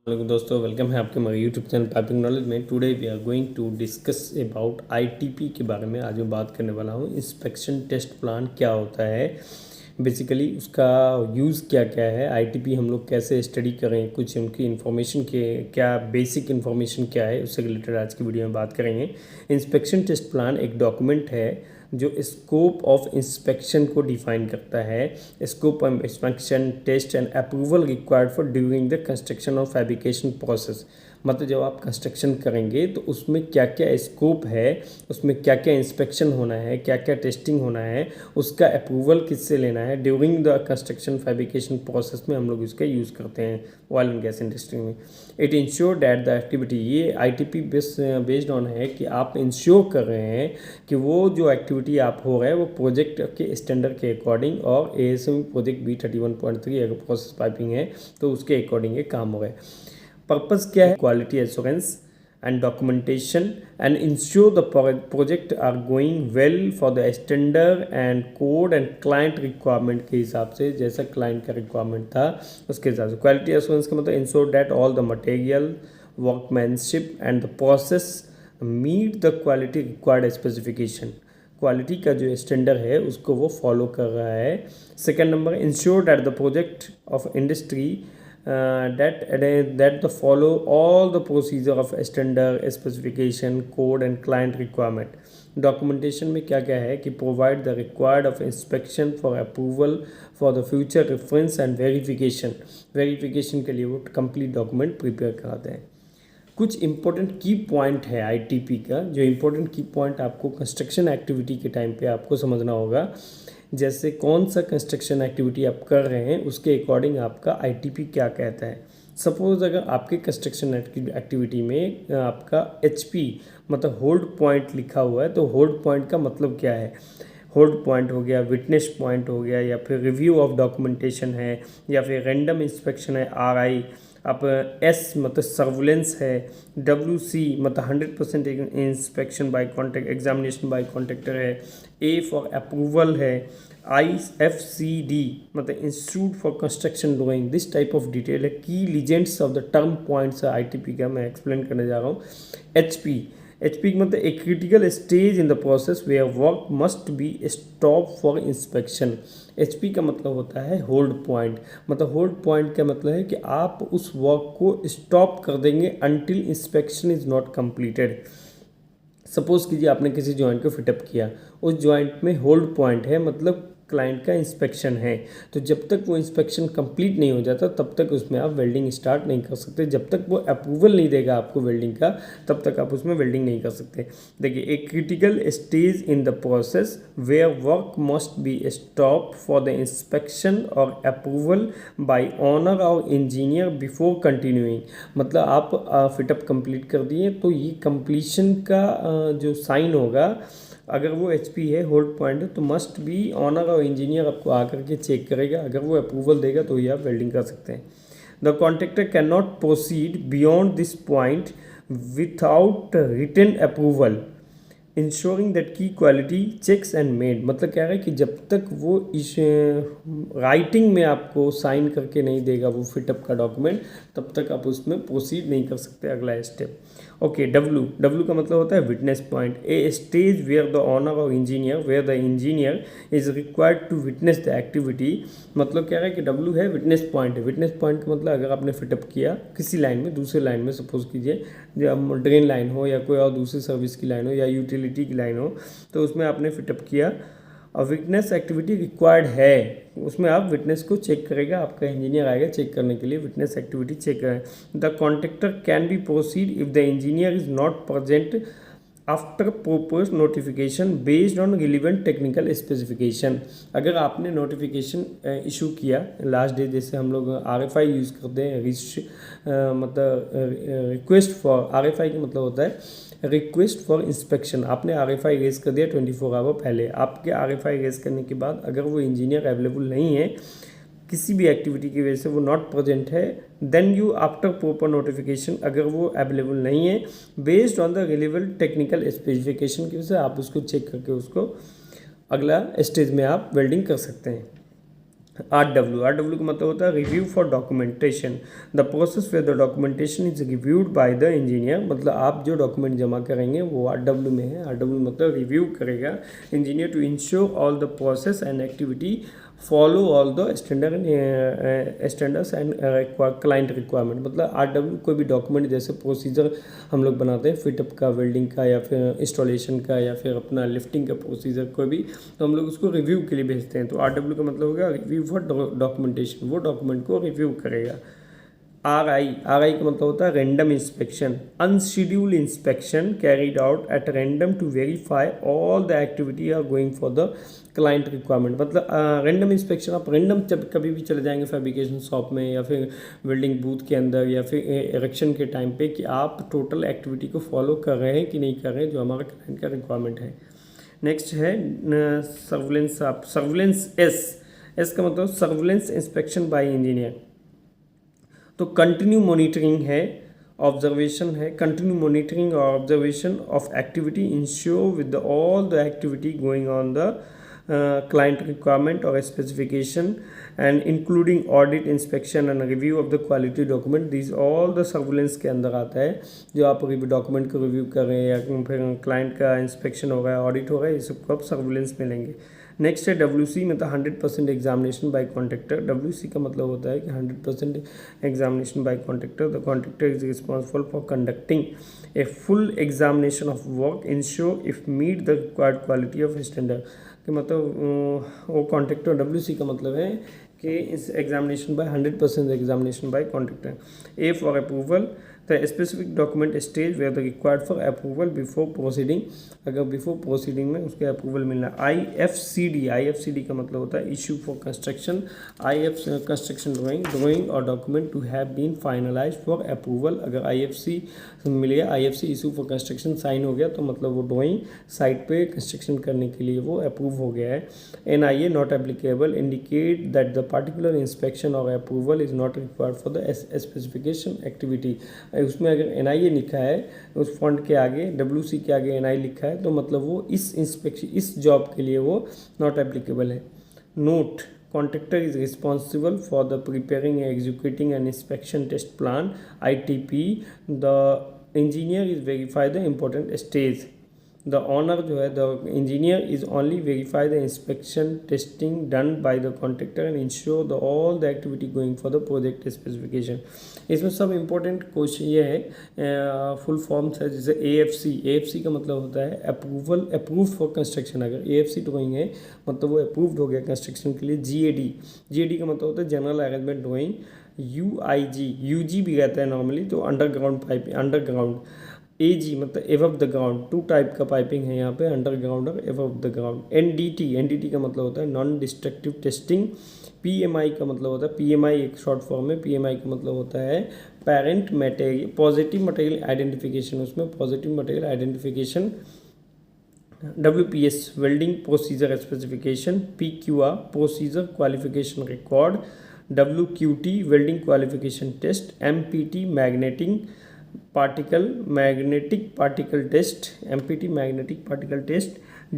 Hello दोस्तों, welcome है आपके हमारे यूट्यूब चैनल पाइपिंग नॉलेज में। Today we are going to discuss about ITP के बारे में। आज मैं बात करने वाला हूँ इंस्पेक्शन टेस्ट प्लान क्या होता है, बेसिकली उसका यूज़ क्या क्या है, आईटीपी हम लोग कैसे स्टडी करें, कुछ उनकी इन्फॉर्मेशन के क्या बेसिक इन्फॉर्मेशन क्या है, उससे रिलेटेड आज की वीडियो में बात करेंगे। इंस्पेक्शन टेस्ट प्लान एक डॉक्यूमेंट है जो स्कोप ऑफ इंस्पेक्शन को डिफाइन करता है। Scope of inspection test and approval required for during the construction और फैब्रिकेशन प्रोसेस। मतलब जब आप कंस्ट्रक्शन करेंगे तो उसमें क्या क्या स्कोप है, उसमें क्या क्या इंस्पेक्शन होना है, क्या क्या टेस्टिंग होना है, उसका अप्रूवल किससे लेना है during the construction fabrication process में हम लोग इसका यूज़ करते हैं ऑयल एंड गैस इंडस्ट्री में। It ensure that the activity, ये आईटीपी बेस्ड ऑन है कि आप इंश्योर कर रहे हैं कि वो जो एक्टिविटी आप हो रहा है वो प्रोजेक्ट के स्टैंडर्ड के अकॉर्डिंग और एएसएम प्रोजेक्ट B31.3 अगर प्रोसेस पाइपिंग है तो उसके अकॉर्डिंग ये काम हो रहा है। पर्पस क्या है? Quality assurance and documentation and ensure the project are going well for the standard and code and client requirement के हिसाब से, जैसा client का requirement था उसके हिसाब से। quality assurance का मतलब ensure that all the material, workmanship and the process meet the quality required specification। Quality का जो स्टैंडर्ड है उसको वो फॉलो कर रहा है। Second number, ensure that the project of industry that the follow all the procedure of standard specification code and client requirement। Documentation में क्या क्या है कि provide the required of inspection for approval for the future reference and verification के लिए वो complete document prepare कराते हैं। कुछ इंपॉर्टेंट की पॉइंट है आईटीपी का, जो इंपॉर्टेंट की पॉइंट आपको कंस्ट्रक्शन एक्टिविटी के टाइम पे आपको समझना होगा। जैसे कौन सा कंस्ट्रक्शन एक्टिविटी आप कर रहे हैं उसके अकॉर्डिंग आपका आईटीपी क्या कहता है। सपोज अगर आपके कंस्ट्रक्शन एक्टिविटी में आपका एचपी मतलब होल्ड पॉइंट लिखा हुआ है, तो होल्ड पॉइंट का मतलब क्या है? होल्ड पॉइंट हो गया, विटनेस पॉइंट हो गया, या फिर रिव्यू ऑफ डॉक्यूमेंटेशन है, या फिर रैंडम इंस्पेक्शन है आरआई। आप एस मतलब सर्विलेंस है, WC मतलब 100% inspection by contract examination by contractor है, A फॉर अप्रूवल है, IFCD मतलब institute for construction drawing. This type of detail है। Key legends of the term points है आईटीपी का, मैं एक्सप्लेन करने जा रहा हूँ। एचपी मतलब a critical stage in the process where work must be stop for inspection. HP का मतलब होता है होल्ड पॉइंट। मतलब होल्ड पॉइंट का मतलब है कि आप उस वर्क को स्टॉप कर देंगे until inspection is not completed. Suppose कीजिए आपने किसी जॉइंट को फिटअप किया, उस जॉइंट में होल्ड पॉइंट है मतलब क्लाइंट का इंस्पेक्शन है, तो जब तक वो इंस्पेक्शन कंप्लीट नहीं हो जाता तब तक उसमें आप वेल्डिंग स्टार्ट नहीं कर सकते। जब तक वो अप्रूवल नहीं देगा आपको वेल्डिंग का तब तक आप उसमें वेल्डिंग नहीं कर सकते। देखिए, एक critical stage in the process where work must be stop for the inspection और अप्रूवल बाय ऑनर और इंजीनियर बिफोर कंटिन्यूइंग। मतलब आप फिटअप कंप्लीट कर दिए तो ये कंप्लीशन का जो साइन होगा, अगर वो एचपी है होल्ड पॉइंट है, तो मस्ट बी ऑनर और इंजीनियर आपको आकर के चेक करेगा। अगर वो अप्रूवल देगा तो ये आप वेल्डिंग कर सकते हैं। The contractor can not proceed beyond this point without written approval ensuring that key quality checks and made. मतलब क्या है कि जब तक वो इस राइटिंग में आपको साइन करके नहीं देगा वो फिटअप का डॉक्यूमेंट, तब तक आप उसमें प्रोसीड नहीं कर सकते अगला स्टेप। ओके, डब्ल्यू का मतलब होता है witness point. A stage where the owner और engineer is required to witness the activity. मतलब क्या है कि डब्ल्यू है विटनेस पॉइंट है। विटनेस पॉइंट का मतलब अगर आपने फिटअप किया किसी लाइन में, दूसरे लाइन में सपोज कीजिए जब ड्रेन लाइन हो या कोई और दूसरी सर्विस की लाइन हो या यूटिलिटी की लाइन हो, तो उसमें आपने फिटअप किया और विटनेस एक्टिविटी रिक्वायर्ड है, उसमें आप विटनेस को चेक करेगा, आपका इंजीनियर आएगा चेक करने के लिए, विटनेस एक्टिविटी चेक करें। The contractor can be proceed if the engineer is not present after proper notification based on relevant technical specification. अगर आपने नोटिफिकेशन इशू किया लास्ट डे, जैसे हम लोग RFI यूज़ करते हैं, मतलब रिक्वेस्ट फॉर, RFI का मतलब होता है रिक्वेस्ट फॉर इंस्पेक्शन। आपने RFI रेज कर दिया 24 आवर पहले, आपके RFI रेज करने के बाद अगर वो इंजीनियर अवेलेबल नहीं है किसी भी एक्टिविटी की वजह से, वो नॉट प्रेजेंट है, then you after proper notification, अगर वो अवेलेबल नहीं है, based on the relevant technical specification की वजह से आप उसको चेक करके उसको अगला स्टेज में आप वेल्डिंग कर सकते हैं। RW का मतलब होता है review for documentation, the process where the documentation is reviewed by the engineer. मतलब आप जो डॉक्यूमेंट जमा करेंगे वो RW में है। RW मतलब रिव्यू करेगा engineer to ensure all the process and activity follow all the standards and client requirement. मतलब RW कोई भी डॉक्यूमेंट जैसे प्रोसीजर हम लोग बनाते हैं फिटअप का, वेल्डिंग का, या फिर इंस्टॉलेशन का, या फिर अपना लिफ्टिंग का प्रोसीजर कोई भी, तो हम लोग उसको रिव्यू के लिए भेजते हैं। तो RW का मतलब होगा रिव्यू फॉर डॉक्यूमेंटेशन, वो डॉक्यूमेंट को रिव्यू करेगा। RI का मतलब होता है random inspection, unscheduled inspection carried out at random to verify all the activity are going for the client requirement. मतलब रैंडम इंस्पेक्शन, आप रैंडम जब कभी भी चले जाएंगे फैब्रिकेशन शॉप में या फिर वेल्डिंग बूथ के अंदर या फिर इरेक्शन के टाइम पे, कि आप टोटल एक्टिविटी को फॉलो कर रहे हैं कि नहीं कर रहे हैं, जो हमारा क्लाइंट का रिक्वायरमेंट है। नेक्स्ट है सर्विलेंस। आप सर्विलेंस एस का मतलब सर्विलेंस इंस्पेक्शन बाय इंजीनियर। तो कंटिन्यू मॉनिटरिंग है, ऑब्जर्वेशन है, कंटिन्यू मॉनिटरिंग और observation of activity ensure with all the activity going on the client requirement और specification and including audit, inspection and review of the quality document. This all the surveillance के अंदर आता है। जो आप document को review कर रहे हैं या फिर क्लाइंट का इंस्पेक्शन हो रहा है, ऑडिट हो रहा है, ये सबको आप सर्विलेंस में लेंगे। नेक्स्ट है WC, मतलब 100% एग्जामिनेशन बाय कॉन्ट्रैक्टर। WC का मतलब होता है कि 100% examination by contractor. The contractor is responsible for conducting a full examination of work, ensure if meet the required quality of standard. कि मतलब वो कॉन्ट्रैक्टर, WC का मतलब है कि इस examination by 100% examination by contractor. A for approval, the specific document stage where the required for approval before proceeding. अगर before proceeding में उसके अप्रूवल मिलना। IFCD का मतलब होता है issue for construction. Construction drawing और document to have been finalise for approval. अगर IFC मिल गया, IFC issue for construction sign हो गया, तो मतलब वो ड्राइंग साइट पे कंस्ट्रक्शन करने के लिए वो अप्रूव हो गया है। NIA not applicable, indicate that the particular inspection और approval is not required for the specification activity. उसमें अगर NIA लिखा है उस फॉन्ट के आगे, WC के आगे NI लिखा है, तो मतलब वो इस इंस्पेक्शन, इस जॉब के लिए वो नॉट एप्लीकेबल है। Note, contractor is responsible for the preparing and executing an inspection test plan ITP। The engineer is verify the important stage. The owner जो है, the engineer is only verify the inspection testing done by the contractor and ensure the all the activity going for the project specification. इसमें सब important question ये है, full forms है, जैसे AFC का मतलब होता है अप्रूव फॉर कंस्ट्रक्शन। अगर AFC ड्राइंग है मतलब वो अप्रूव्ड हो गया कंस्ट्रक्शन के लिए। GAD का मतलब होता है जनरल अरेंजमेंट ड्राइंग। UG भी कहता है नॉर्मली, तो अंडरग्राउंड पाइप, अंडरग्राउंड। AG मतलब एबव द ग्राउंड, 2 टाइप का पाइपिंग है यहाँ पे, अंडरग्राउंड और एबव द ग्राउंड। NDT का मतलब होता है नॉन डिस्ट्रक्टिव टेस्टिंग। PMI का मतलब होता है, PMI एक शॉर्ट फॉर्म है, PMI का मतलब होता है parent material, positive material identification, उसमें positive material identification. WPS welding procedure specification. PQR procedure qualification record. WQT welding qualification test. MPT magnetic particle test, MPT magnetic particle test.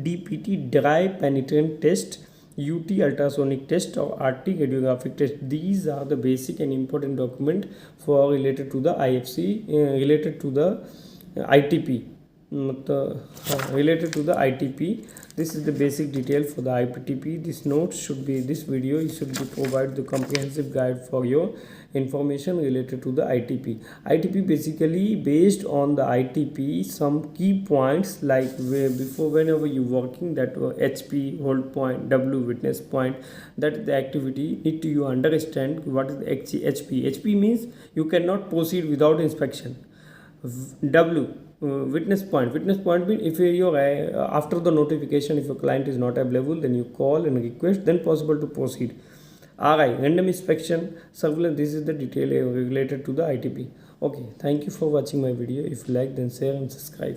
DPT dry penetrant test. UT ultrasonic test और RT radiographic test. These are the basic and important document for related to the IFC, related to the ITP, मतलब related to the ITP. This is the basic detail for the ITP. This note should be, this video should be provide the comprehensive guide for your information related to the ITP. ITP basically based on the ITP some key points like before whenever you working, that HP hold point, W witness point, that the activity need to you understand what is the HP means you cannot proceed without inspection. W witness point means if your after the notification, if a client is not available, then you call and request, then possible to proceed. RI random inspection, surveillance. This is the detail related to the ITP. Okay, thank you for watching my video. If you like, then share and subscribe.